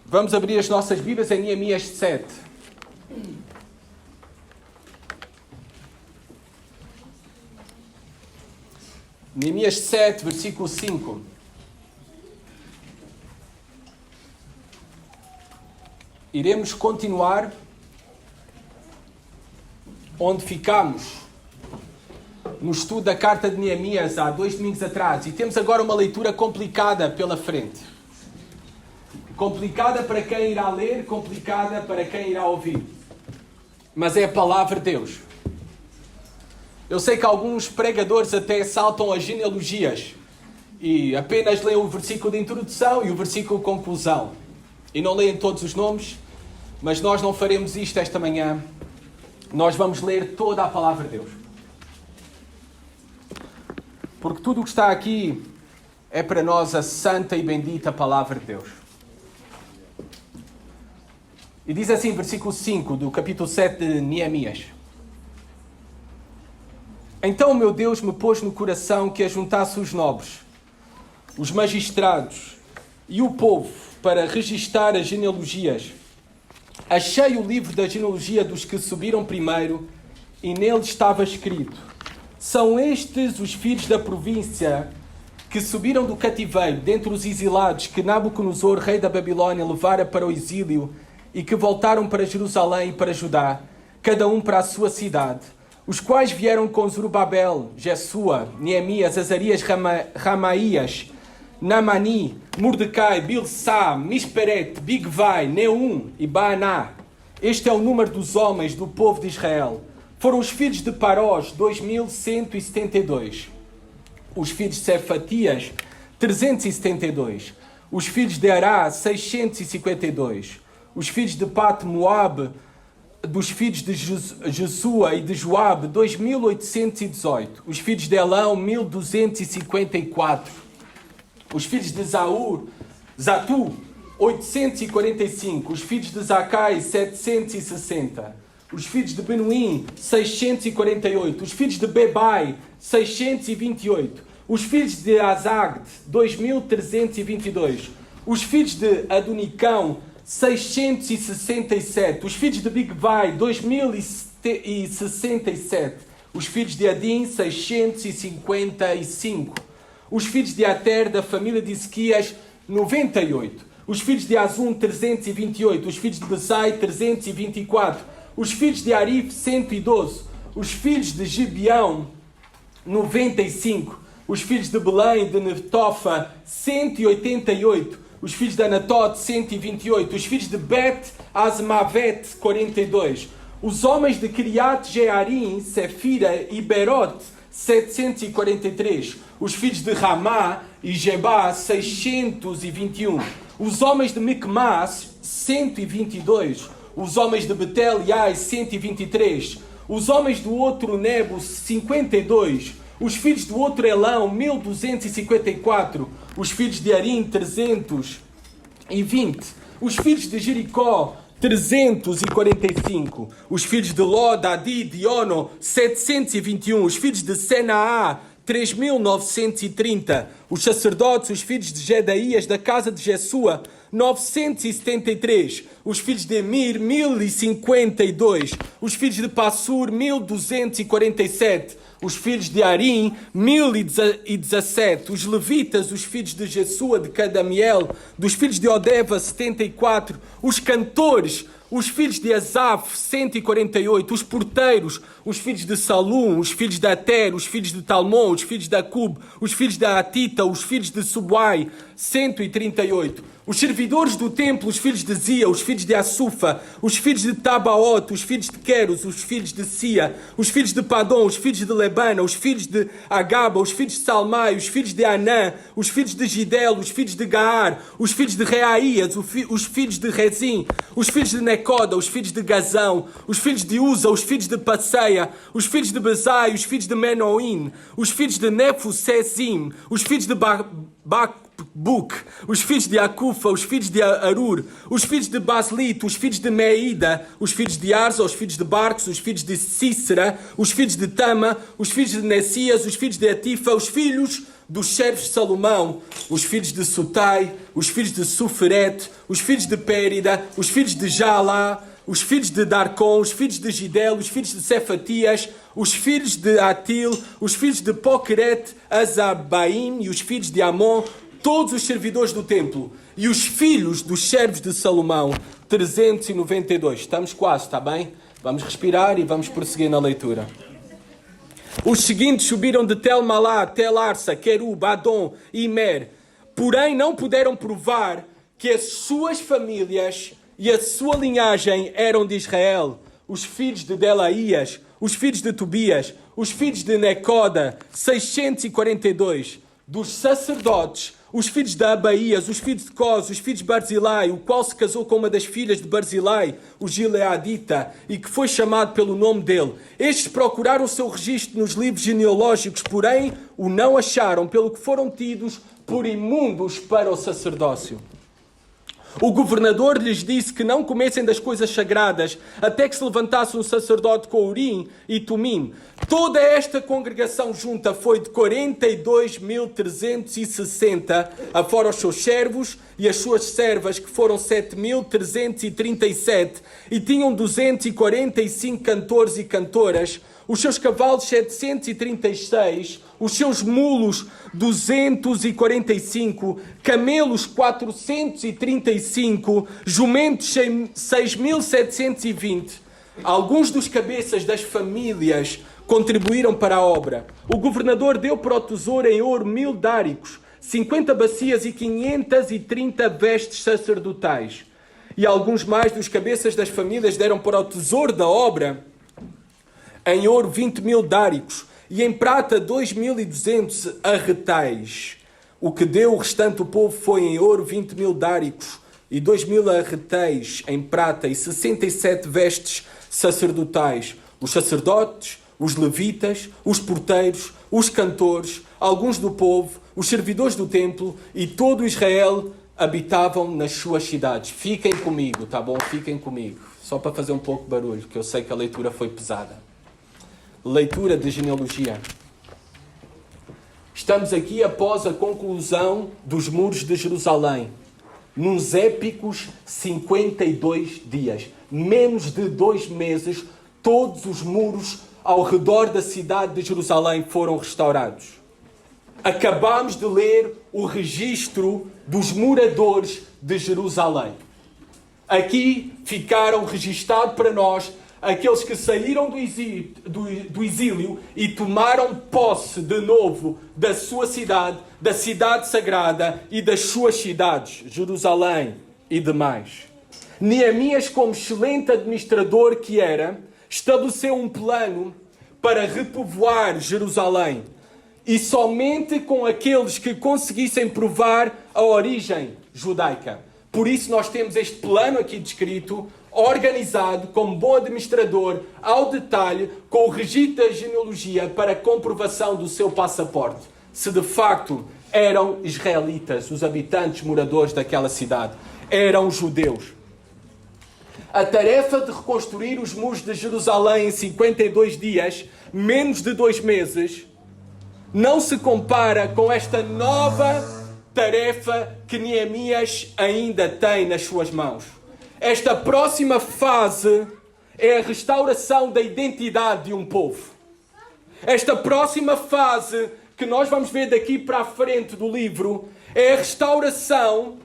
Vamos abrir as nossas Bíblias em Neemias 7. Neemias 7, versículo 5. Iremos continuar onde ficamos no estudo da carta de Neemias há 2 domingos atrás. E temos agora uma leitura complicada pela frente. Complicada para quem irá ler, complicada para quem irá ouvir. Mas é a palavra de Deus. Eu sei que alguns pregadores até saltam as genealogias e apenas leem o versículo de introdução e o versículo de conclusão. E não leem todos os nomes, mas nós não faremos isto esta manhã. Nós vamos ler toda a palavra de Deus. Porque tudo o que está aqui é para nós a santa e bendita palavra de Deus. E diz assim, versículo 5 do capítulo 7 de Neemias. Então o meu Deus me pôs no coração que ajuntasse os nobres, os magistrados e o povo para registar as genealogias. Achei o livro da genealogia dos que subiram primeiro e nele estava escrito: são estes os filhos da província que subiram do cativeiro, dentre os exilados que Nabucodonosor, rei da Babilônia, levara para o exílio e que voltaram para Jerusalém e para Judá, cada um para a sua cidade, os quais vieram com Zorobabel, Jesua, Neemias, Azarias, Ramaías, Namani, Mordecai, Bilsá, Misperet, Bigvai, Neum e Baaná. Este é o número dos homens do povo de Israel. Foram os filhos de Parós, 2172. Os filhos de Cefatias, 372. Os filhos de Ará, 652. Os filhos de Pat-Moab, dos filhos de Jesua e de Joabe, 2818. Os filhos de Elão, 1254. Os filhos de Zatu, 845. Os filhos de Zacai, 760. Os filhos de Benuim, 648. Os filhos de Bebai, 628. Os filhos de Azagde, 2322. Os filhos de Adonicão, 667. Os filhos de Bigvai, 2067. Os filhos de Adim, 655. Os filhos de Ater, da família de Ezequias, 98. Os filhos de Azum, 328. Os filhos de Besai, 324. Os filhos de Arif, 112. Os filhos de Gibeão, 95. Os filhos de Belém, de Netofa, 188. Os filhos de Anatote, 128. Os filhos de Bet-Azmavet, 42. Os homens de Criat Jearim, Sefira e Berot, 743. Os filhos de Ramá e Jebá, 621. Os homens de Micmas, 122. Os homens de Betel e Ai, 123. Os homens do outro Nebo, 52. Os filhos do outro Elão, 1254. Os filhos de Arim, 320. Os filhos de Jericó, 345. Os filhos de Lod, Adi e Ono, 721. Os filhos de Senaá, 3.930. Os sacerdotes, os filhos de Jedaías, da casa de Jesua, 973. Os filhos de Emir, 1052. Os filhos de Passur, 1247. Os filhos de Arim, 1017. Os levitas, os filhos de Jesua, de Cadamiel, dos filhos de Odeva, 74. Os cantores, os filhos de Asaf, 148. Os porteiros, os filhos de Salum, os filhos de Ater, os filhos de Talmon, os filhos de Acub, os filhos de Atita, os filhos de Subai, 138. Os servidores do templo, os filhos de Zia, os filhos de Assufa, os filhos de Tabaote, os filhos de Queros, os filhos de Sia, os filhos de Padom, os filhos de Lebana, os filhos de Agaba, os filhos de Salmai, os filhos de Anã, os filhos de Gidel, os filhos de Gaar, os filhos de Reaías, os filhos de Rezim, os filhos de Necoda, os filhos de Gazão, os filhos de Uza, os filhos de Passeia, os filhos de Bezai, os filhos de Menoim, os filhos de Nefusesim, os filhos de Bakbuk, os filhos de Acufa, os filhos de Arur, os filhos de Baslite, os filhos de Meida, os filhos de Arza, os filhos de Barcos, os filhos de Cícera, os filhos de Tama, os filhos de Nessias, os filhos de Atifa, os filhos dos servos de Salomão, os filhos de Sutai, os filhos de Suferet, os filhos de Périda, os filhos de Jalá, os filhos de Darcon, os filhos de Gidel, os filhos de Cefatias, os filhos de Atil, os filhos de Poqueret, Azabaim e os filhos de Amon, todos os servidores do templo, e os filhos dos servos de Salomão, 392. Estamos quase, está bem? Vamos respirar e vamos prosseguir na leitura. Os seguintes subiram de Tel-Malá, Tel-Arsa, Querub, Adom e Imer, porém não puderam provar que as suas famílias e a sua linhagem eram de Israel. Os filhos de Delaías, os filhos de Tobias, os filhos de Necoda, 642, dos sacerdotes, os filhos de Abaías, os filhos de Cós, os filhos de Barzilai, o qual se casou com uma das filhas de Barzilai, o Gileadita, e que foi chamado pelo nome dele. Estes procuraram o seu registro nos livros genealógicos, porém o não acharam, pelo que foram tidos por imundos para o sacerdócio. O governador lhes disse que não comessem das coisas sagradas, até que se levantasse um sacerdote com Urim e Tumim. Toda esta congregação junta foi de 42.360, afora os seus servos e as suas servas, que foram 7.337, e tinham 245 cantores e cantoras, os seus cavalos 736, os seus mulos 245, camelos 435, jumentos 6.720. Alguns dos cabeças das famílias contribuíram para a obra. O governador deu para o tesouro em ouro 1000 dáricos, 50 bacias e 530 vestes sacerdotais. E alguns mais dos cabeças das famílias deram para o tesouro da obra em ouro 20.000 dáricos e em prata 2.200 arretais. O que deu o restante do povo foi em ouro 20.000 dáricos e 2.000 arretais em prata e 67 vestes sacerdotais. Os sacerdotes, os levitas, os porteiros, os cantores, alguns do povo, os servidores do templo e todo Israel habitavam nas suas cidades. Fiquem comigo, tá bom? Fiquem comigo. Só para fazer um pouco de barulho, que eu sei que a leitura foi pesada. Leitura de genealogia. Estamos aqui após a conclusão dos muros de Jerusalém, nos épicos 52 dias. Menos de 2 meses, todos os muros ao redor da cidade de Jerusalém foram restaurados. Acabamos de ler o registro dos moradores de Jerusalém. Aqui ficaram registados para nós aqueles que saíram do exílio e tomaram posse de novo da sua cidade, da cidade sagrada e das suas cidades, Jerusalém e demais. Neemias, como excelente administrador que era, estabeleceu um plano para repovoar Jerusalém, e somente com aqueles que conseguissem provar a origem judaica. Por isso nós temos este plano aqui descrito, organizado como bom administrador, ao detalhe, com o registro da genealogia para comprovação do seu passaporte, se de facto eram israelitas, os habitantes moradores daquela cidade, eram judeus. A tarefa de reconstruir os muros de Jerusalém em 52 dias, menos de 2 meses, não se compara com esta nova tarefa que Neemias ainda tem nas suas mãos. Esta próxima fase é a restauração da identidade de um povo. Esta próxima fase, que nós vamos ver daqui para a frente do livro, é a restauração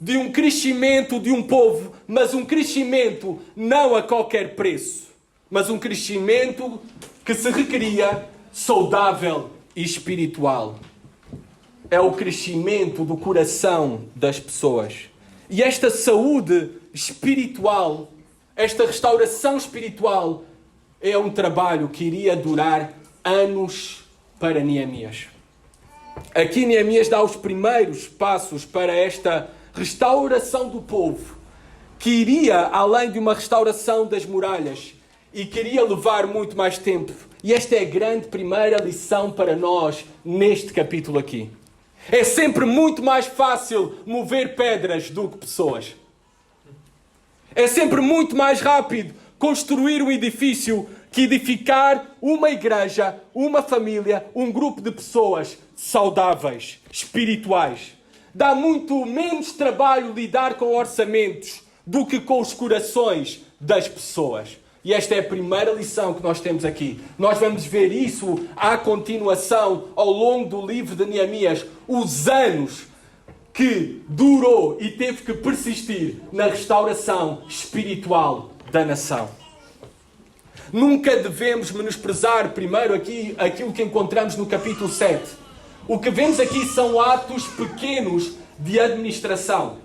de um crescimento de um povo, mas um crescimento não a qualquer preço, mas um crescimento que se requeria saudável e espiritual. É o crescimento do coração das pessoas. E esta saúde espiritual, esta restauração espiritual, é um trabalho que iria durar anos para Neemias. Aqui Neemias dá os primeiros passos para esta restauração do povo, que iria além de uma restauração das muralhas e queria levar muito mais tempo. E esta é a grande primeira lição para nós neste capítulo aqui. É sempre muito mais fácil mover pedras do que pessoas. É sempre muito mais rápido construir um edifício que edificar uma igreja, uma família, um grupo de pessoas saudáveis, espirituais. Dá muito menos trabalho lidar com orçamentos do que com os corações das pessoas. E esta é a primeira lição que nós temos aqui. Nós vamos ver isso à continuação ao longo do livro de Neemias. Os anos que durou e teve que persistir na restauração espiritual da nação. Nunca devemos menosprezar, primeiro, aqui aquilo que encontramos no capítulo 7. O que vemos aqui são atos pequenos de administração.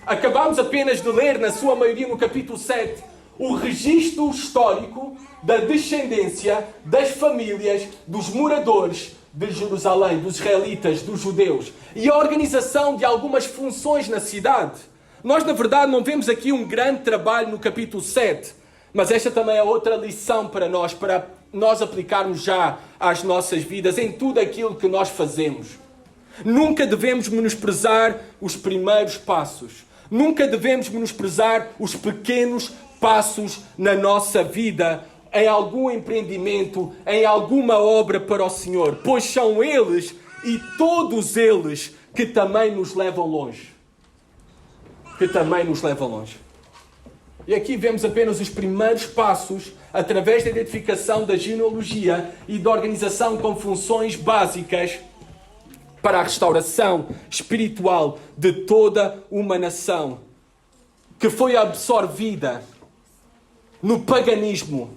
Acabamos apenas de ler, na sua maioria, no capítulo 7, o registro histórico da descendência das famílias dos moradores de Jerusalém, dos israelitas, dos judeus, e a organização de algumas funções na cidade. Nós, na verdade, não vemos aqui um grande trabalho no capítulo 7, mas esta também é outra lição para nós aplicarmos já às nossas vidas, em tudo aquilo que nós fazemos. Nunca devemos menosprezar os primeiros passos. Nunca devemos menosprezar os pequenos passos na nossa vida, em algum empreendimento, em alguma obra para o Senhor, pois são eles e todos eles que também nos levam longe. Que também nos levam longe. E aqui vemos apenas os primeiros passos através da identificação da genealogia e da organização com funções básicas para a restauração espiritual de toda uma nação que foi absorvida no paganismo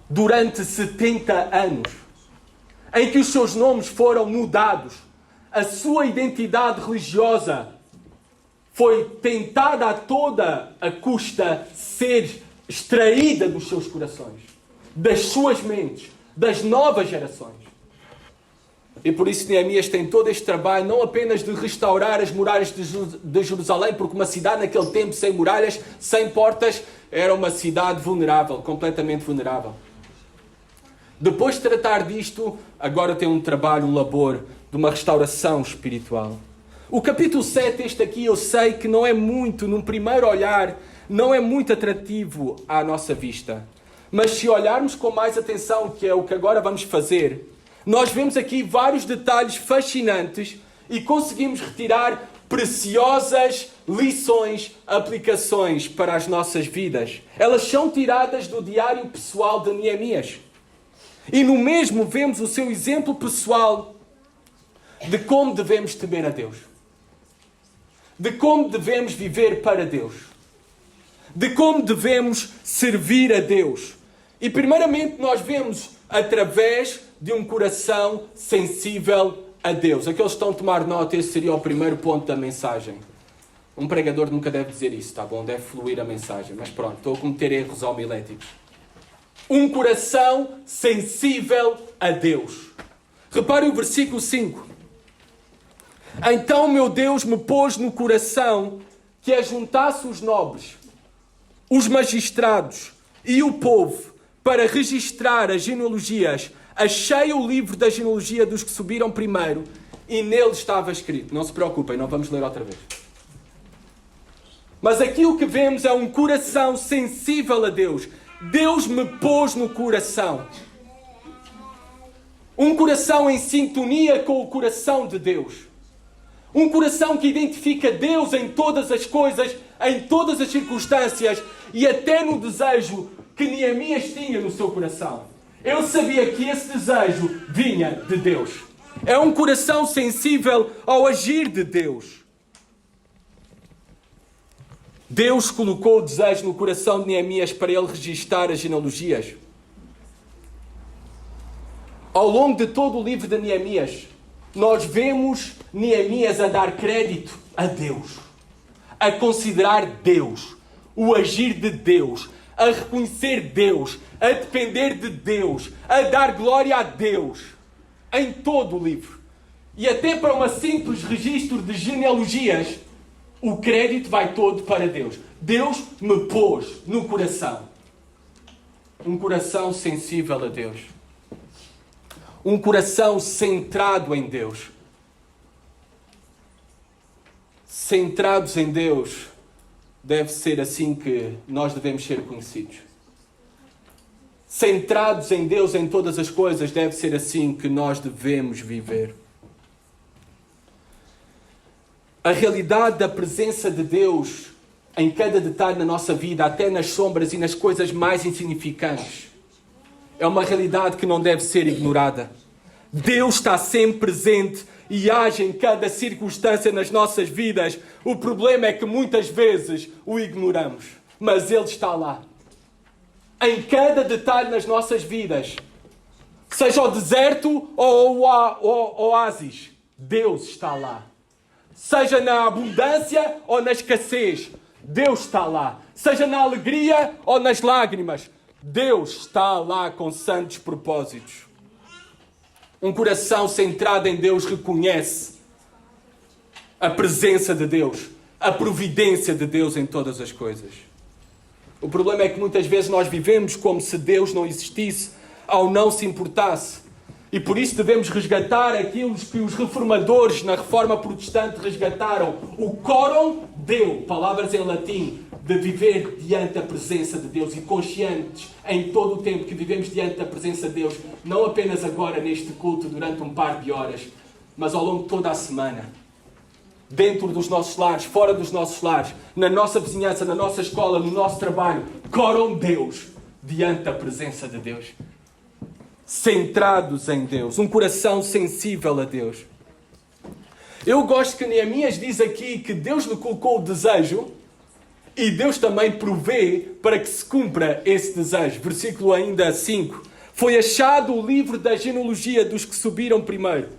durante 70 anos, em que os seus nomes foram mudados, a sua identidade religiosa foi tentada a toda a custa ser extraída dos seus corações, das suas mentes, das novas gerações. E por isso Neemias tem todo este trabalho, não apenas de restaurar as muralhas de Jerusalém, porque uma cidade naquele tempo sem muralhas, sem portas, era uma cidade vulnerável, completamente vulnerável. Depois de tratar disto, agora tem um trabalho, um labor de uma restauração espiritual. O capítulo 7, este aqui, eu sei que não é muito, num primeiro olhar, não é muito atrativo à nossa vista. Mas se olharmos com mais atenção, que é o que agora vamos fazer, nós vemos aqui vários detalhes fascinantes e conseguimos retirar preciosas lições, aplicações para as nossas vidas. Elas são tiradas do diário pessoal de Neemias. E no mesmo vemos o seu exemplo pessoal de como devemos temer a Deus. De como devemos viver para Deus. De como devemos servir a Deus. E primeiramente nós vemos através de um coração sensível a Deus. Aqueles que estão a tomar nota, esse seria o primeiro ponto da mensagem. Um pregador nunca deve dizer isso, tá bom? Deve fluir a mensagem. Mas pronto, estou a cometer erros homiléticos. Um coração sensível a Deus. Reparem o versículo 5. Então meu Deus me pôs no coração que ajuntasse os nobres, os magistrados e o povo para registrar as genealogias. Achei o livro da genealogia dos que subiram primeiro e nele estava escrito. Não se preocupem, não vamos ler outra vez. Mas aqui o que vemos é um coração sensível a Deus. Deus me pôs no coração. Um coração em sintonia com o coração de Deus. Um coração que identifica Deus em todas as coisas, em todas as circunstâncias e até no desejo que Neemias tinha no seu coração. Eu sabia que esse desejo vinha de Deus. É um coração sensível ao agir de Deus. Deus colocou o desejo no coração de Neemias para ele registar as genealogias. Ao longo de todo o livro de Neemias, nós vemos Neemias a dar crédito a Deus, a considerar Deus, o agir de Deus, a reconhecer Deus, a depender de Deus, a dar glória a Deus, em todo o livro. E até para um simples registro de genealogias, o crédito vai todo para Deus. Deus me pôs no coração. Um coração sensível a Deus. Um coração centrado em Deus. Centrados em Deus, deve ser assim que nós devemos ser conhecidos. centrados em Deus em todas as coisas, deve ser assim que nós devemos viver. A realidade da presença de Deus em cada detalhe na nossa vida, até nas sombras e nas coisas mais insignificantes, é uma realidade que não deve ser ignorada. Deus está sempre presente e age em cada circunstância nas nossas vidas. O problema é que muitas vezes o ignoramos, mas Ele está lá. Em cada detalhe nas nossas vidas, seja o deserto ou o oásis, Deus está lá. Seja na abundância ou na escassez, Deus está lá. Seja na alegria ou nas lágrimas, Deus está lá com santos propósitos. Um coração centrado em Deus reconhece a presença de Deus, a providência de Deus em todas as coisas. O problema é que muitas vezes nós vivemos como se Deus não existisse ou não se importasse. E por isso devemos resgatar aquilo que os reformadores na Reforma Protestante resgataram. O coram Deo, palavras em latim, de viver diante da presença de Deus e conscientes em todo o tempo que vivemos diante da presença de Deus, não apenas agora neste culto durante um par de horas, mas ao longo de toda a semana. Dentro dos nossos lares, fora dos nossos lares, na nossa vizinhança, na nossa escola, no nosso trabalho, coram Deus diante da presença de Deus. Centrados em Deus, um coração sensível a Deus. Eu gosto que Neemias diz aqui que Deus lhe colocou o desejo e Deus também provê para que se cumpra esse desejo. Versículo ainda 5. Foi achado o livro da genealogia dos que subiram primeiro.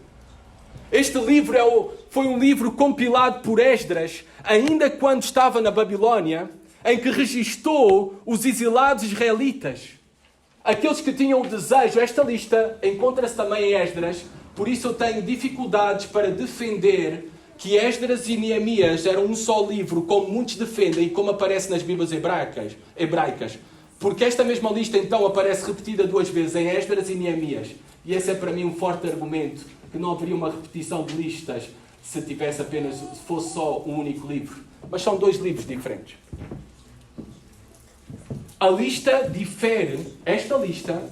Este livro foi um livro compilado por Esdras, ainda quando estava na Babilónia, em que registou os exilados israelitas. Aqueles que tinham o desejo, esta lista encontra-se também em Esdras, por isso eu tenho dificuldades para defender que Esdras e Neemias eram um só livro, como muitos defendem e como aparece nas Bíblias hebraicas. Porque esta mesma lista então aparece repetida 2 vezes em Esdras e Neemias. E esse é para mim um forte argumento, que não haveria uma repetição de listas se fosse só um único livro. Mas são 2 livros diferentes. Esta lista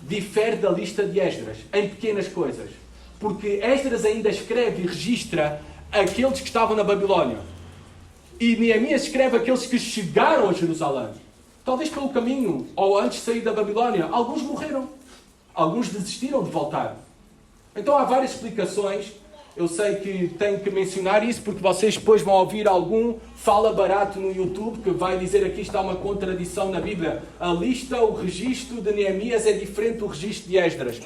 difere da lista de Esdras, em pequenas coisas. Porque Esdras ainda escreve e registra aqueles que estavam na Babilónia. E Neemias escreve aqueles que chegaram a Jerusalém. Talvez pelo caminho, ou antes de sair da Babilónia. Alguns morreram. Alguns desistiram de voltar. Então há várias explicações. Eu sei que tenho que mencionar isso porque vocês depois vão ouvir algum fala barato no YouTube que vai dizer aqui está uma contradição na Bíblia. A lista, o registro de Neemias é diferente do registro de Esdras.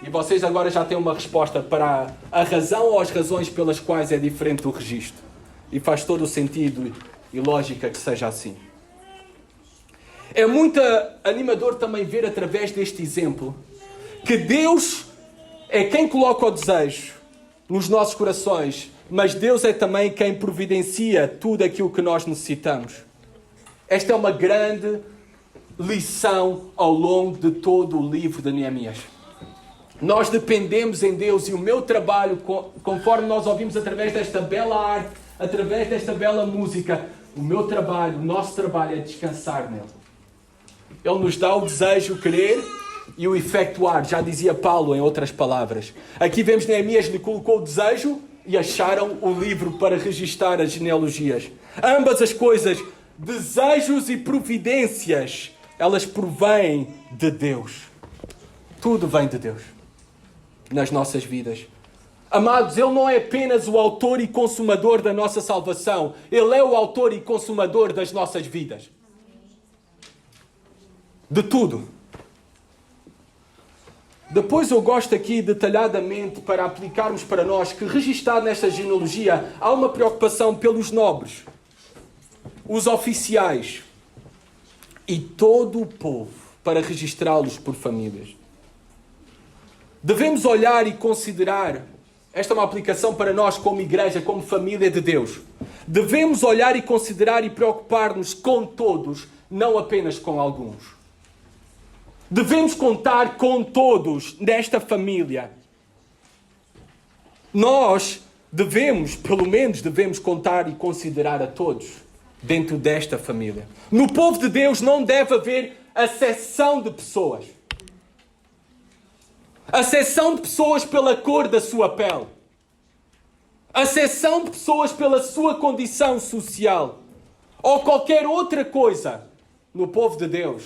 E vocês agora já têm uma resposta para a razão ou as razões pelas quais é diferente do registro. E faz todo o sentido e lógica que seja assim. É muito animador também ver através deste exemplo que Deus é quem coloca o desejo nos nossos corações, mas Deus é também quem providencia tudo aquilo que nós necessitamos. Esta é uma grande lição ao longo de todo o livro de Neemias. Nós dependemos em Deus e o meu trabalho, conforme nós ouvimos através desta bela arte, através desta bela música, o nosso trabalho é descansar nele. Ele nos dá o desejo, o querer e o efetuar, já dizia Paulo em outras palavras. Aqui vemos Neemias lhe colocou o desejo e acharam o livro para registar as genealogias. Ambas as coisas, desejos e providências, elas provêm de Deus. Tudo vem de Deus nas nossas vidas. Amados, Ele não é apenas o autor e consumador da nossa salvação. Ele é o autor e consumador das nossas vidas. De tudo. Depois eu gosto aqui detalhadamente para aplicarmos para nós que registado nesta genealogia há uma preocupação pelos nobres, os oficiais e todo o povo para registrá-los por famílias. Devemos olhar e considerar, esta é uma aplicação para nós como igreja, como família de Deus. Devemos olhar e considerar e preocupar-nos com todos, não apenas com alguns. Devemos contar com todos nesta família. Nós pelo menos devemos contar e considerar a todos dentro desta família. No povo de Deus não deve haver acessão de pessoas. Acessão de pessoas pela cor da sua pele. Acessão de pessoas pela sua condição social. Ou qualquer outra coisa. No povo de Deus,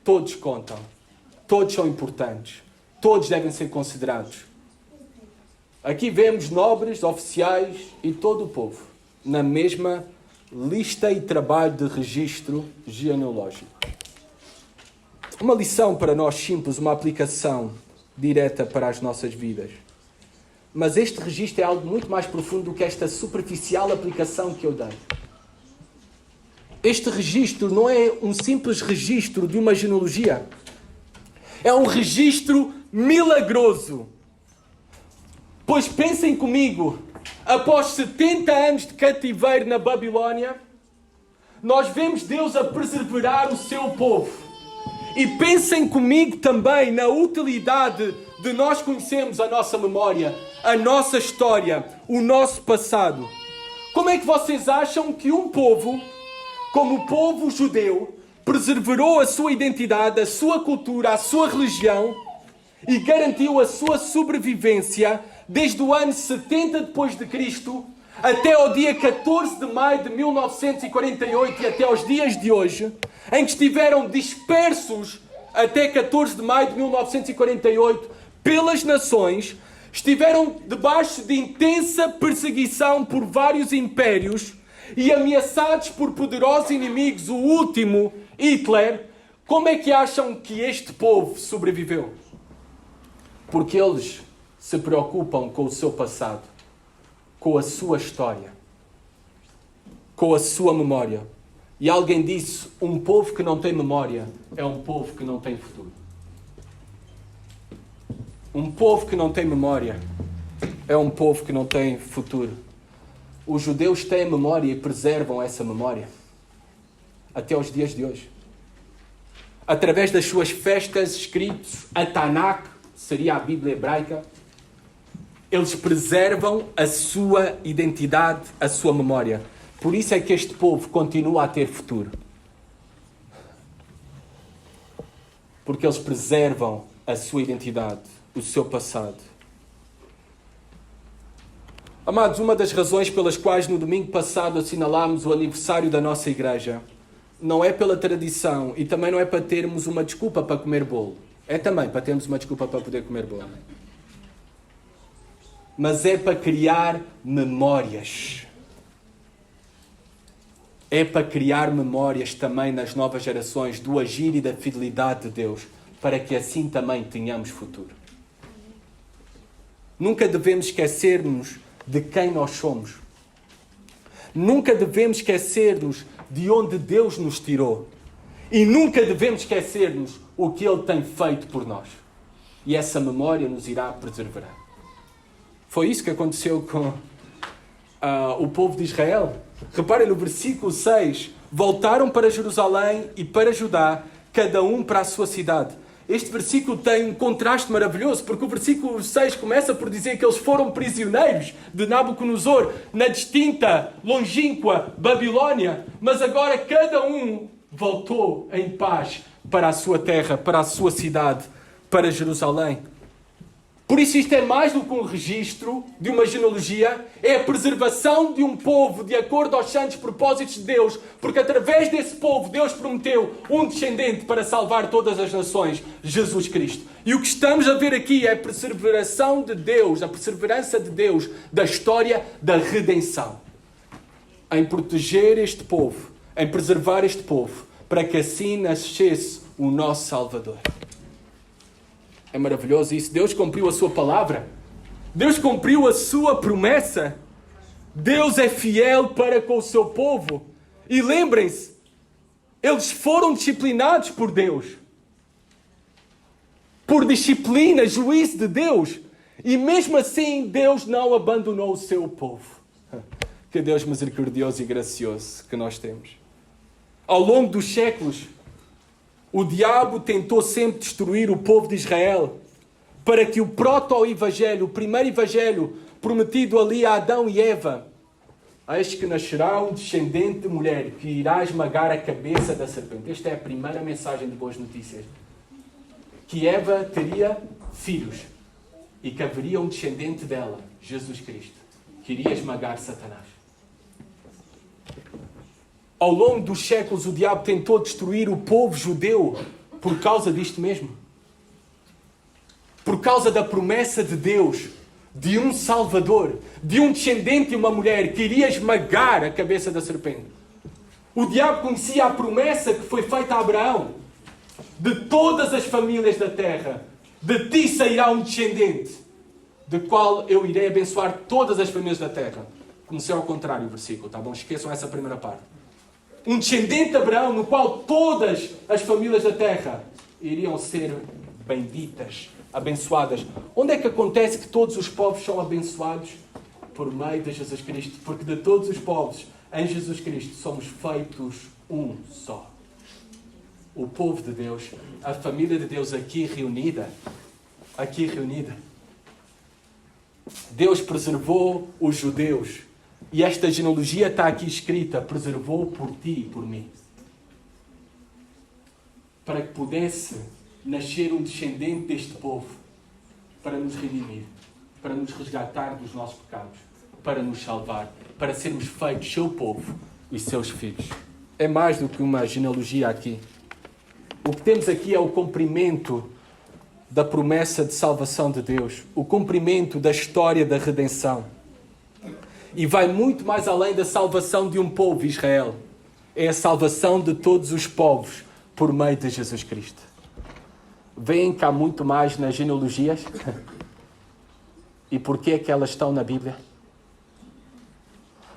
todos contam. Todos são importantes. Todos devem ser considerados. Aqui vemos nobres, oficiais e todo o povo na mesma lista e trabalho de registro genealógico. Uma lição para nós simples, uma aplicação direta para as nossas vidas. Mas este registro é algo muito mais profundo do que esta superficial aplicação que eu dei. Este registro não é um simples registro de uma genealogia. É um registro milagroso. Pois pensem comigo, após 70 anos de cativeiro na Babilónia, nós vemos Deus a preservar o seu povo. E pensem comigo também na utilidade de nós conhecermos a nossa memória, a nossa história, o nosso passado. Como é que vocês acham que um povo, como o povo judeu, preservou a sua identidade, a sua cultura, a sua religião e garantiu a sua sobrevivência desde o ano 70 depois de Cristo até ao dia 14 de maio de 1948 e até aos dias de hoje, em que estiveram dispersos até 14 de maio de 1948 pelas nações, estiveram debaixo de intensa perseguição por vários impérios e ameaçados por poderosos inimigos, o último, Hitler. Como é que acham que este povo sobreviveu? Porque eles se preocupam com o seu passado, com a sua história, com a sua memória. E alguém disse, um povo que não tem memória é um povo que não tem futuro. Um povo que não tem memória é um povo que não tem futuro. Os judeus têm memória e preservam essa memória até aos dias de hoje. Através das suas festas escritos, a Tanakh, seria a Bíblia hebraica, eles preservam a sua identidade, a sua memória. Por isso é que este povo continua a ter futuro. Porque eles preservam a sua identidade, o seu passado. Amados, uma das razões pelas quais no domingo passado assinalámos o aniversário da nossa igreja não é pela tradição e também não é para termos uma desculpa para comer bolo. É também para termos uma desculpa para poder comer bolo. Mas é para criar memórias. É para criar memórias também nas novas gerações do agir e da fidelidade de Deus, para que assim também tenhamos futuro. Nunca devemos esquecer-nos de quem nós somos. Nunca devemos esquecer-nos de onde Deus nos tirou. E nunca devemos esquecer-nos o que Ele tem feito por nós. E essa memória nos irá preservar. Foi isso que aconteceu com o povo de Israel. Reparem no versículo 6. Voltaram para Jerusalém e para Judá, cada um para a sua cidade. Este versículo tem um contraste maravilhoso, porque o versículo 6 começa por dizer que eles foram prisioneiros de Nabucodonosor na distinta, longínqua Babilónia, mas agora cada um voltou em paz para a sua terra, para a sua cidade, para Jerusalém. Por isso isto é mais do que um registro de uma genealogia, é a preservação de um povo de acordo aos santos propósitos de Deus, porque através desse povo Deus prometeu um descendente para salvar todas as nações, Jesus Cristo. E o que estamos a ver aqui é a perseveração de Deus, a perseverança de Deus da história da redenção. Em proteger este povo, em preservar este povo, para que assim nascesse o nosso Salvador. É maravilhoso isso. Deus cumpriu a sua palavra. Deus cumpriu a sua promessa. Deus é fiel para com o seu povo. E lembrem-se, eles foram disciplinados por Deus. Por disciplina, juízo de Deus. E mesmo assim, Deus não abandonou o seu povo. Que Deus misericordioso e gracioso que nós temos. Ao longo dos séculos, o diabo tentou sempre destruir o povo de Israel para que o proto-evangelho, o primeiro evangelho prometido ali a Adão e Eva, eis que nascerá um descendente de mulher que irá esmagar a cabeça da serpente. Esta é a primeira mensagem de boas notícias. Que Eva teria filhos. e que haveria um descendente dela, Jesus Cristo, que iria esmagar Satanás. Ao longo dos séculos, o diabo tentou destruir o povo judeu por causa disto mesmo. Por causa da promessa de Deus, de um Salvador, de um descendente de uma mulher que iria esmagar a cabeça da serpente. O diabo conhecia a promessa que foi feita a Abraão. De todas as famílias da terra, de ti sairá um descendente, de qual eu irei abençoar todas as famílias da terra. Comecei ao contrário o versículo, tá bom? Esqueçam essa primeira parte. Um descendente de Abraão, no qual todas as famílias da terra iriam ser benditas, abençoadas. Onde é que acontece que todos os povos são abençoados? Por meio de Jesus Cristo. Porque de todos os povos, em Jesus Cristo, somos feitos um só. O povo de Deus, a família de Deus aqui reunida. Deus preservou os judeus. E esta genealogia está aqui escrita, preservou por ti e por mim. Para que pudesse nascer um descendente deste povo, para nos redimir, para nos resgatar dos nossos pecados, para nos salvar, para sermos feitos seu povo e seus filhos. É mais do que uma genealogia aqui. O que temos aqui é o cumprimento da promessa de salvação de Deus, o cumprimento da história da redenção. E vai muito mais além da salvação de um povo, Israel. É a salvação de todos os povos por meio de Jesus Cristo. Veem cá muito mais nas genealogias? E porquê é que elas estão na Bíblia?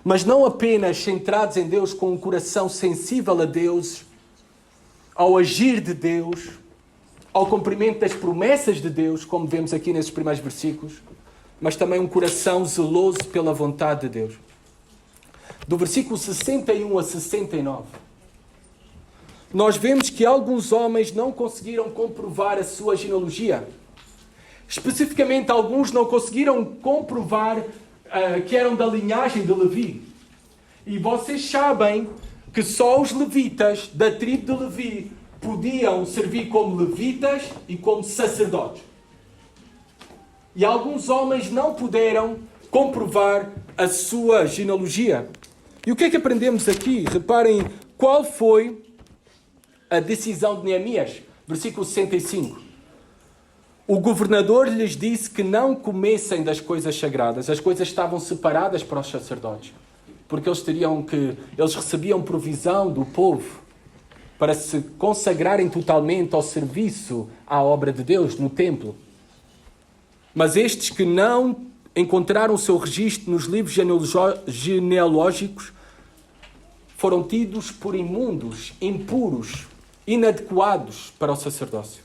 Mas não apenas centrados em Deus com um coração sensível a Deus, ao agir de Deus, ao cumprimento das promessas de Deus, como vemos aqui nesses primeiros versículos, mas também um coração zeloso pela vontade de Deus. Do versículo 61 a 69, nós vemos que alguns homens não conseguiram comprovar a sua genealogia. Especificamente, alguns não conseguiram comprovar que eram da linhagem de Levi. E vocês sabem que só os levitas da tribo de Levi podiam servir como levitas e como sacerdotes. E alguns homens não puderam comprovar a sua genealogia. E o que é que aprendemos aqui? Reparem qual foi a decisão de Neemias. Versículo 65. O governador lhes disse que não comessem das coisas sagradas. As coisas estavam separadas para os sacerdotes. Porque eles recebiam provisão do povo para se consagrarem totalmente ao serviço à obra de Deus no templo. Mas estes que não encontraram o seu registro nos livros genealógicos foram tidos por imundos, impuros, inadequados para o sacerdócio.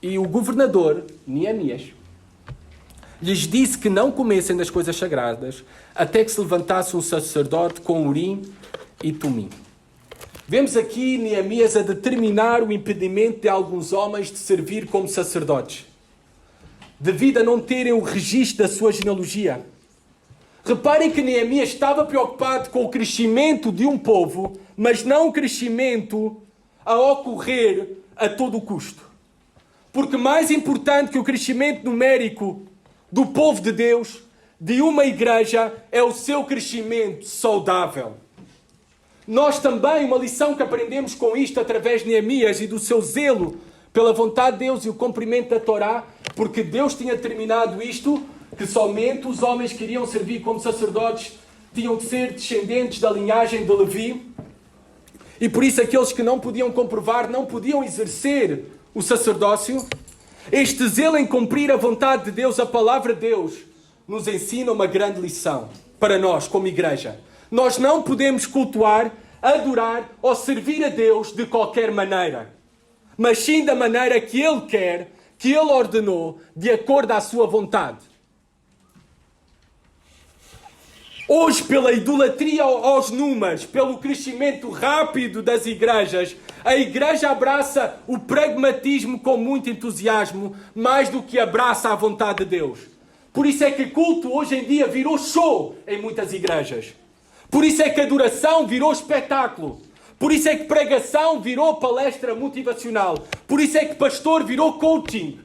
E o governador, Neemias, lhes disse que não comessem das coisas sagradas até que se levantasse um sacerdote com Urim e Tumim. Vemos aqui Neemias a determinar o impedimento de alguns homens de servir como sacerdotes, devido a não terem o registro da sua genealogia. Reparem que Neemias estava preocupado com o crescimento de um povo, mas não o crescimento a ocorrer a todo custo. Porque mais importante que o crescimento numérico do povo de Deus, de uma igreja, é o seu crescimento saudável. Nós também, uma lição que aprendemos com isto através de Neemias e do seu zelo pela vontade de Deus e o cumprimento da Torá, porque Deus tinha determinado isto, que somente os homens que iriam servir como sacerdotes tinham que ser descendentes da linhagem de Levi, e por isso aqueles que não podiam comprovar, não podiam exercer o sacerdócio. Este zelo em cumprir a vontade de Deus, a palavra de Deus, nos ensina uma grande lição para nós como igreja. Nós não podemos cultuar, adorar ou servir a Deus de qualquer maneira, mas sim da maneira que Ele quer, que Ele ordenou, de acordo à sua vontade. Hoje, pela idolatria aos números, pelo crescimento rápido das igrejas, a igreja abraça o pragmatismo com muito entusiasmo, mais do que abraça a vontade de Deus. Por isso é que culto hoje em dia virou show em muitas igrejas. Por isso é que adoração virou espetáculo. Por isso é que pregação virou palestra motivacional. Por isso é que pastor virou coaching.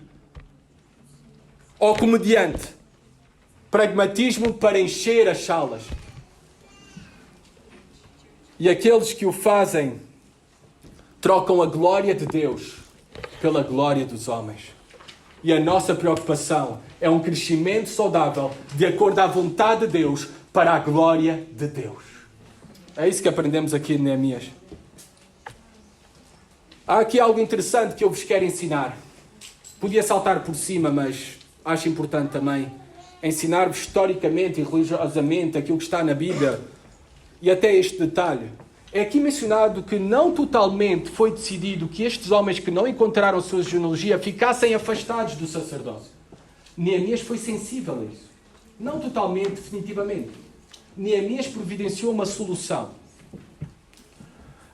ou comediante. Pragmatismo para encher as salas. E aqueles que o fazem trocam a glória de Deus pela glória dos homens. E a nossa preocupação é um crescimento saudável de acordo à vontade de Deus para a glória de Deus. É isso que aprendemos aqui em Neemias. Há aqui algo interessante que eu vos quero ensinar. Podia saltar por cima, mas acho importante também ensinar-vos historicamente e religiosamente aquilo que está na Bíblia. E até este detalhe. É aqui mencionado que não totalmente foi decidido que estes homens que não encontraram a sua genealogia ficassem afastados do sacerdócio. Neemias foi sensível a isso. Não totalmente, definitivamente. Neemias providenciou uma solução.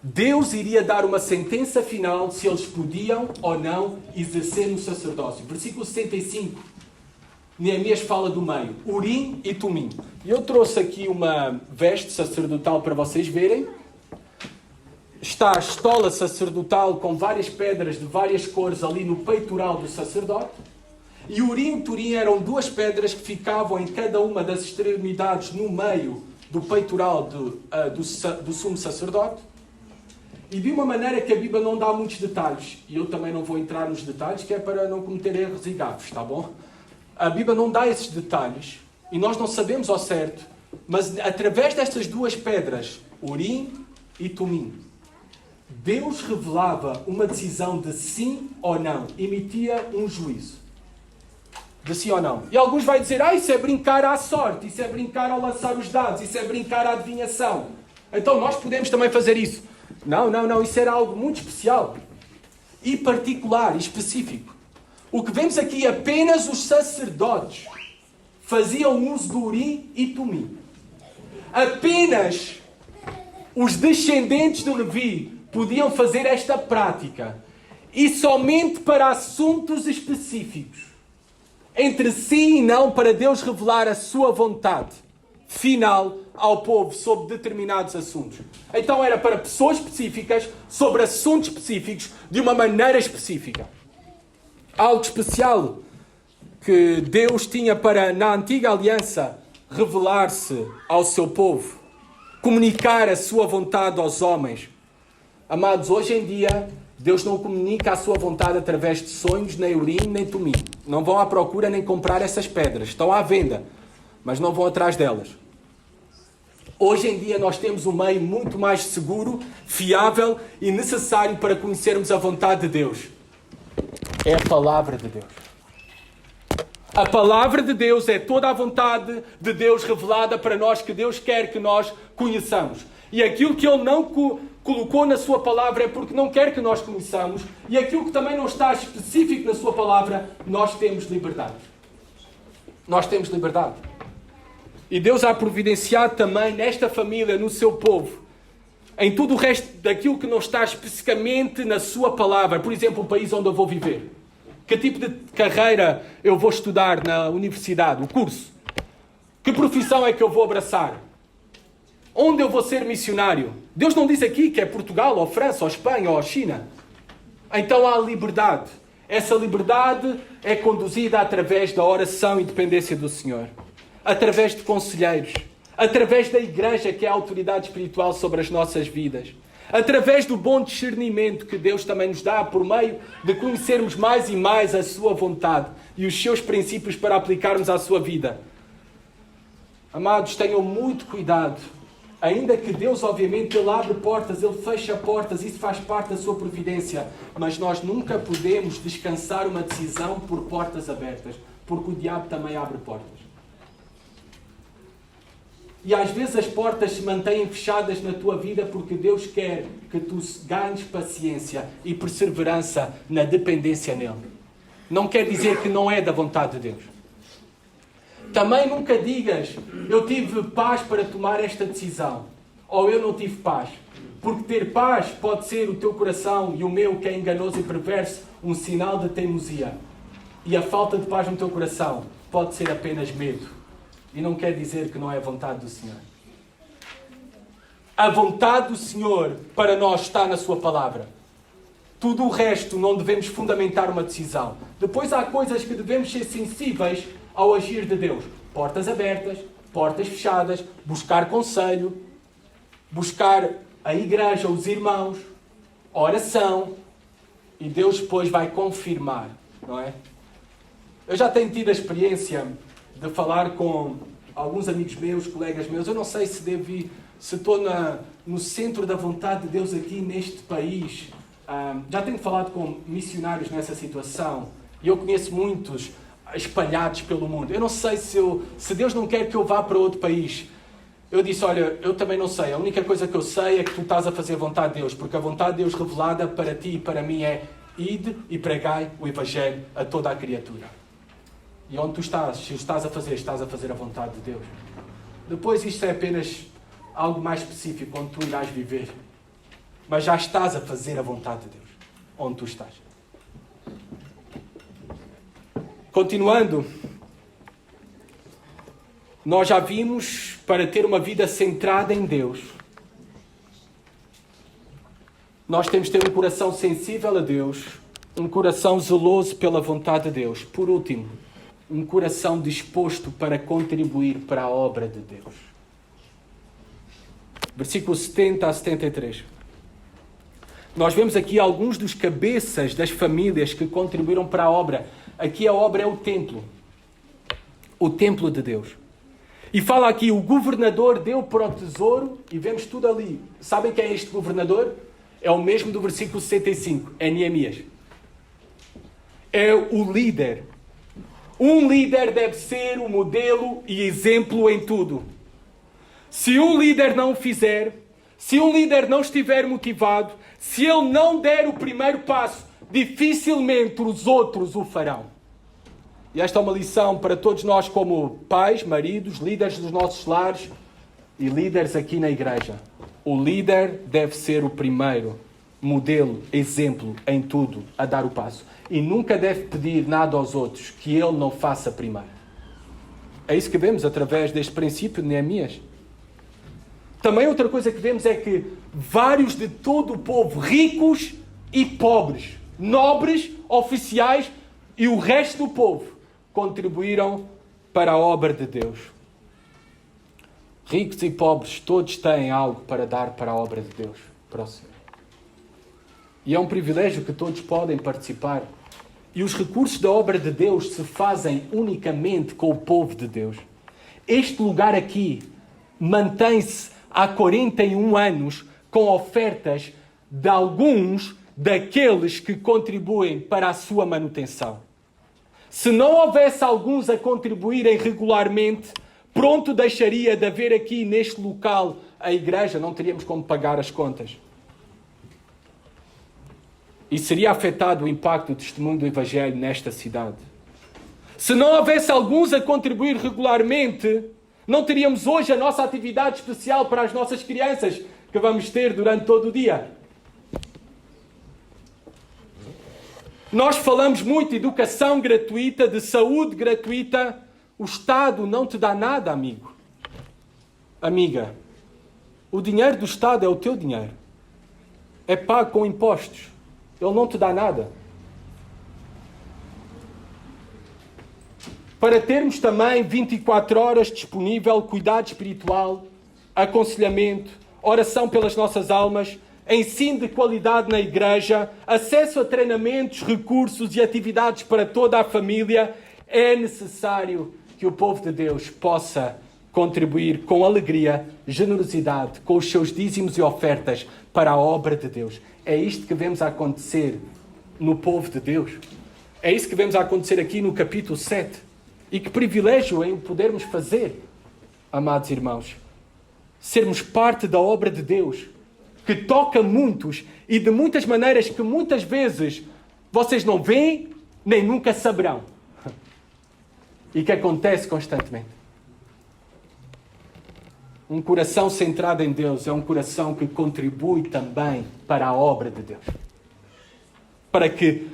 Deus iria dar uma sentença final se eles podiam ou não exercer no sacerdócio. Versículo 65. Neemias fala do meio. Urim e Tumim. Eu trouxe aqui uma veste sacerdotal para vocês verem. Está a estola sacerdotal com várias pedras de várias cores ali no peitoral do sacerdote. E Urim e Tumim eram duas pedras que ficavam em cada uma das extremidades no meio do peitoral do sumo sacerdote. E de uma maneira que a Bíblia não dá muitos detalhes. E eu também não vou entrar nos detalhes, que é para não cometer erros e gafes, está bom? A Bíblia não dá esses detalhes. E nós não sabemos ao certo. Mas através destas duas pedras, Urim e Tumim, Deus revelava uma decisão de sim ou não. Emitia um juízo. De sim ou não. E alguns vão dizer, isso é brincar à sorte. Isso é brincar ao lançar os dados. Isso é brincar à adivinhação. Então nós podemos também fazer isso. Não. Isso era algo muito especial. E particular, e específico. O que vemos aqui, apenas os sacerdotes faziam uso do Urim e Tumim. Apenas os descendentes de Levi podiam fazer esta prática. E somente para assuntos específicos. Entre sim e não, para Deus revelar a sua vontade final ao povo sobre determinados assuntos. Então era para pessoas específicas, sobre assuntos específicos, de uma maneira específica. Algo especial que Deus tinha para, na antiga aliança, revelar-se ao seu povo, comunicar a sua vontade aos homens. Amados, hoje em dia, Deus não comunica a sua vontade através de sonhos, nem Urim, nem Tumim. Não vão à procura nem comprar essas pedras. Estão à venda, mas não vão atrás delas. Hoje em dia nós temos um meio muito mais seguro, fiável e necessário para conhecermos a vontade de Deus. É a palavra de Deus. A palavra de Deus é toda a vontade de Deus revelada para nós, que Deus quer que nós conheçamos. E aquilo que Ele não colocou na sua palavra é porque não quer que nós conheçamos. E aquilo que também não está específico na sua palavra, nós temos liberdade. Nós temos liberdade. E Deus há providenciado também nesta família, no seu povo, em tudo o resto daquilo que não está especificamente na sua palavra. Por exemplo, o país onde eu vou viver. Que tipo de carreira eu vou estudar na universidade, o curso? Que profissão é que eu vou abraçar? Onde eu vou ser missionário? Deus não diz aqui que é Portugal, ou França, ou Espanha, ou China. Então há liberdade. Essa liberdade é conduzida através da oração e dependência do Senhor. Através de conselheiros. Através da igreja, que é a autoridade espiritual sobre as nossas vidas. Através do bom discernimento que Deus também nos dá por meio de conhecermos mais e mais a sua vontade e os seus princípios para aplicarmos à sua vida. Amados, tenham muito cuidado. Ainda que Deus, obviamente, Ele abre portas, Ele fecha portas, isso faz parte da sua providência. Mas nós nunca podemos descansar uma decisão por portas abertas, porque o diabo também abre portas. E às vezes as portas se mantêm fechadas na tua vida porque Deus quer que tu ganhes paciência e perseverança na dependência nele. Não quer dizer que não é da vontade de Deus. Também nunca digas, eu tive paz para tomar esta decisão, ou eu não tive paz. Porque ter paz pode ser o teu coração e o meu, que é enganoso e perverso, um sinal de teimosia. E a falta de paz no teu coração pode ser apenas medo. E não quer dizer que não é a vontade do Senhor. A vontade do Senhor para nós está na sua palavra. Tudo o resto não devemos fundamentar uma decisão. Depois há coisas que devemos ser sensíveis ao agir de Deus. Portas abertas, portas fechadas, buscar conselho, buscar a igreja, os irmãos, oração, e Deus depois vai confirmar, não é? Eu já tenho tido a experiência de falar com alguns amigos meus, colegas meus. Eu não sei se estou no centro da vontade de Deus aqui neste país. Já tenho falado com missionários nessa situação e eu conheço muitos espalhados pelo mundo. Eu não sei se Deus não quer que eu vá para outro país. Eu disse, olha, eu também não sei. A única coisa que eu sei é que tu estás a fazer a vontade de Deus, porque a vontade de Deus revelada para ti e para mim é: ide e pregai o Evangelho a toda a criatura. E onde tu estás, se estás a fazer a vontade de Deus. Depois isto é apenas algo mais específico, onde tu irás viver. Mas já estás a fazer a vontade de Deus, onde tu estás. Continuando, nós já vimos, para ter uma vida centrada em Deus, nós temos de ter um coração sensível a Deus, um coração zeloso pela vontade de Deus. Por último, um coração disposto para contribuir para a obra de Deus. Versículos 70 a 73. Nós vemos aqui alguns dos cabeças das famílias que contribuíram para a obra. Aqui a obra é o templo de Deus. E fala aqui, o governador deu para o tesouro, e vemos tudo ali. Sabem quem é este governador? É o mesmo do versículo 65, é Neemias. É o líder. Um líder deve ser o modelo e exemplo em tudo. Se um líder não o fizer, se um líder não estiver motivado, se ele não der o primeiro passo, dificilmente os outros o farão. E esta é uma lição para todos nós como pais, maridos, líderes dos nossos lares e líderes aqui na igreja. O líder deve ser o primeiro modelo, exemplo em tudo, a dar o passo. E nunca deve pedir nada aos outros que ele não faça primeiro. É isso que vemos através deste princípio de Neemias. Também outra coisa que vemos é que vários de todo o povo, ricos e pobres, nobres, oficiais e o resto do povo, contribuíram para a obra de Deus. Ricos e pobres, todos têm algo para dar para a obra de Deus, para o Senhor. E é um privilégio que todos podem participar. E os recursos da obra de Deus se fazem unicamente com o povo de Deus. Este lugar aqui mantém-se há 41 anos com ofertas de alguns daqueles que contribuem para a sua manutenção. Se não houvesse alguns a contribuírem regularmente, pronto deixaria de haver aqui neste local a igreja, não teríamos como pagar as contas. E seria afetado o impacto do testemunho do Evangelho nesta cidade. Se não houvesse alguns a contribuir regularmente, não teríamos hoje a nossa atividade especial para as nossas crianças, que vamos ter durante todo o dia. Nós falamos muito de educação gratuita, de saúde gratuita. O Estado não te dá nada, amigo. Amiga, o dinheiro do Estado é o teu dinheiro. É pago com impostos. Ele não te dá nada. Para termos também 24 horas disponível, cuidado espiritual, aconselhamento, oração pelas nossas almas, ensino de qualidade na igreja, acesso a treinamentos, recursos e atividades para toda a família, é necessário que o povo de Deus possa contribuir com alegria, generosidade, com os seus dízimos e ofertas para a obra de Deus. É isto que vemos acontecer no povo de Deus. É isso que vemos acontecer aqui no capítulo 7. E que privilégio em podermos fazer, amados irmãos. Sermos parte da obra de Deus, que toca muitos e de muitas maneiras que muitas vezes vocês não veem nem nunca saberão. E que acontece constantemente. Um coração centrado em Deus é um coração que contribui também para a obra de Deus. Para que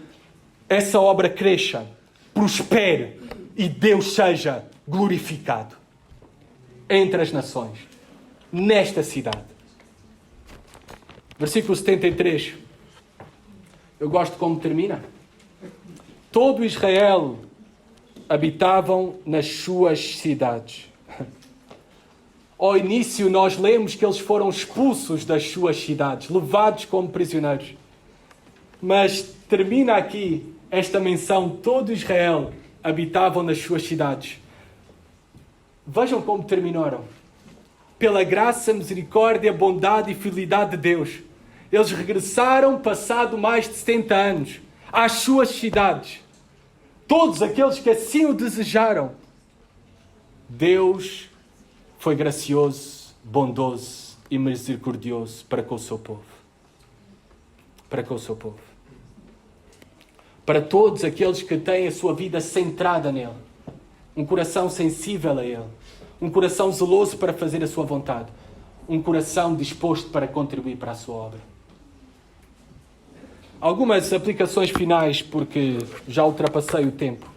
essa obra cresça, prospere e Deus seja glorificado entre as nações, nesta cidade. Versículo 73. Eu gosto como termina. Todo Israel habitavam nas suas cidades. Ao início nós lemos que eles foram expulsos das suas cidades, levados como prisioneiros. Mas termina aqui esta menção, todo Israel habitavam nas suas cidades. Vejam como terminaram. Pela graça, misericórdia, bondade e fidelidade de Deus, eles regressaram, passado mais de 70 anos, às suas cidades. Todos aqueles que assim o desejaram. Deus foi gracioso, bondoso e misericordioso para com o seu povo. Para com o seu povo. Para todos aqueles que têm a sua vida centrada nele. Um coração sensível a ele. Um coração zeloso para fazer a sua vontade. Um coração disposto para contribuir para a sua obra. Algumas aplicações finais, porque já ultrapassei o tempo.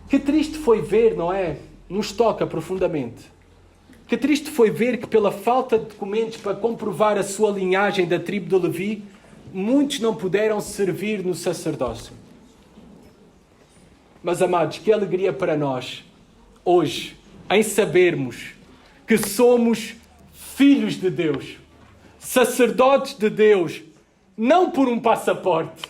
Que triste foi ver, não é? Nos toca profundamente. Que triste foi ver que pela falta de documentos para comprovar a sua linhagem da tribo de Levi, muitos não puderam servir no sacerdócio. Mas, amados, que alegria para nós, hoje, em sabermos que somos filhos de Deus, sacerdotes de Deus, não por um passaporte,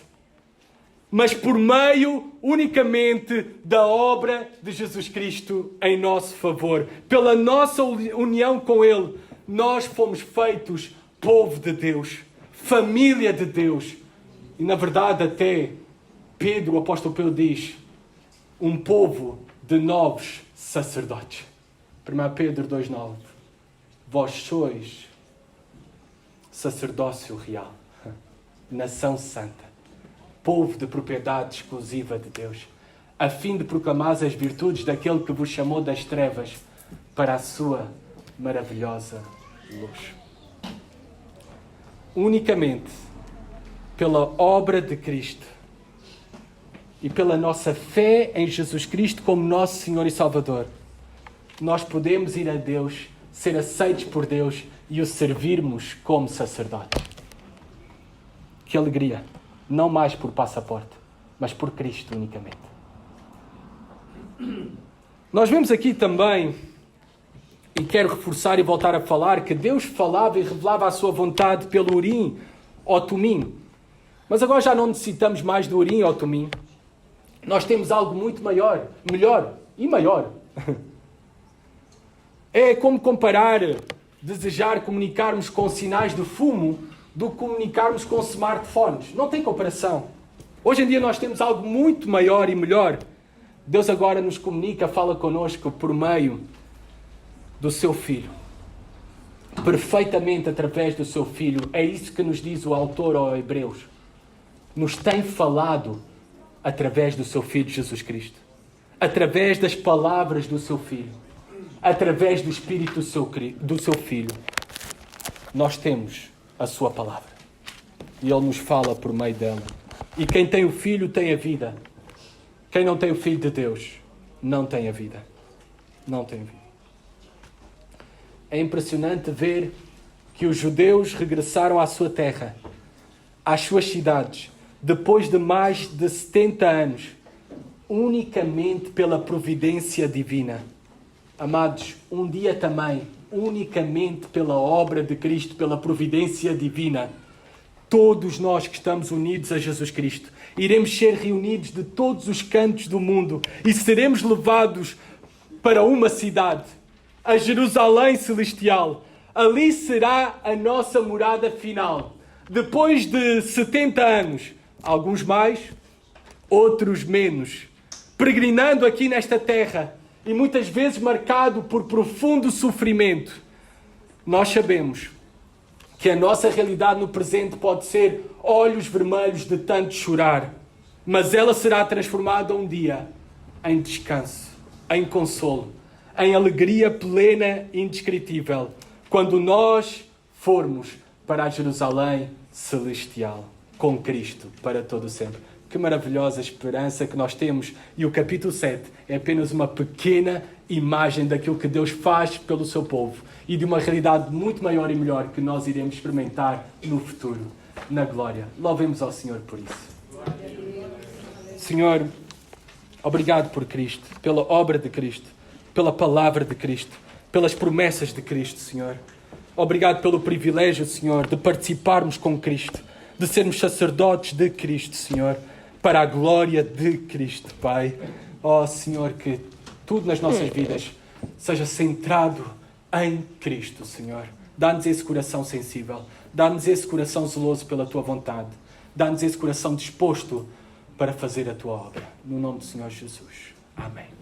mas por meio unicamente da obra de Jesus Cristo em nosso favor. Pela nossa união com Ele, nós fomos feitos povo de Deus, família de Deus. E na verdade até Pedro, o apóstolo Pedro diz, um povo de novos sacerdotes. 1 Pedro 2,9. Vós sois sacerdócio real, nação santa, povo de propriedade exclusiva de Deus, a fim de proclamar as virtudes daquele que vos chamou das trevas para a sua maravilhosa luz. Unicamente pela obra de Cristo e pela nossa fé em Jesus Cristo como nosso Senhor e Salvador, nós podemos ir a Deus, ser aceitos por Deus e o servirmos como sacerdotes. Que alegria! Não mais por passaporte, mas por Cristo unicamente. Nós vemos aqui também, e quero reforçar e voltar a falar, que Deus falava e revelava a sua vontade pelo Urim ou Tumim. Mas agora já não necessitamos mais do Urim ou Tumim. Nós temos algo muito maior, melhor e maior. É como comparar, desejar comunicarmos com sinais de fumo do que comunicarmos com smartphones. Não tem comparação. Hoje em dia nós temos algo muito maior e melhor. Deus agora nos comunica, fala connosco por meio do seu Filho. Perfeitamente através do seu Filho. É isso que nos diz o autor aos Hebreus. Nos tem falado através do seu Filho Jesus Cristo. Através das palavras do seu Filho. Através do Espírito do seu Filho. Nós temos a sua palavra. E Ele nos fala por meio dela. E quem tem o Filho tem a vida. Quem não tem o Filho de Deus não tem a vida. Não tem a vida. É impressionante ver que os judeus regressaram à sua terra, às suas cidades, depois de mais de 70 anos, unicamente pela providência divina. Amados, um dia também, unicamente pela obra de Cristo, pela providência divina, todos nós que estamos unidos a Jesus Cristo, iremos ser reunidos de todos os cantos do mundo e seremos levados para uma cidade, a Jerusalém Celestial. Ali será a nossa morada final. Depois de 70 anos, alguns mais, outros menos, peregrinando aqui nesta terra e muitas vezes marcado por profundo sofrimento, nós sabemos que a nossa realidade no presente pode ser olhos vermelhos de tanto chorar, mas ela será transformada um dia em descanso, em consolo, em alegria plena e indescritível, quando nós formos para a Jerusalém Celestial, com Cristo, para todo sempre. Que maravilhosa esperança que nós temos. E o capítulo 7 é apenas uma pequena imagem daquilo que Deus faz pelo seu povo e de uma realidade muito maior e melhor que nós iremos experimentar no futuro. na glória. Louvemos ao Senhor por isso. Senhor, obrigado por Cristo, pela obra de Cristo, pela palavra de Cristo, pelas promessas de Cristo, Senhor. Obrigado pelo privilégio, Senhor, de participarmos com Cristo, de sermos sacerdotes de Cristo, Senhor, para a glória de Cristo, Pai. Ó, Senhor, que tudo nas nossas vidas seja centrado em Cristo, Senhor. Dá-nos esse coração sensível, dá-nos esse coração zeloso pela Tua vontade, dá-nos esse coração disposto para fazer a Tua obra. No nome do Senhor Jesus. Amém.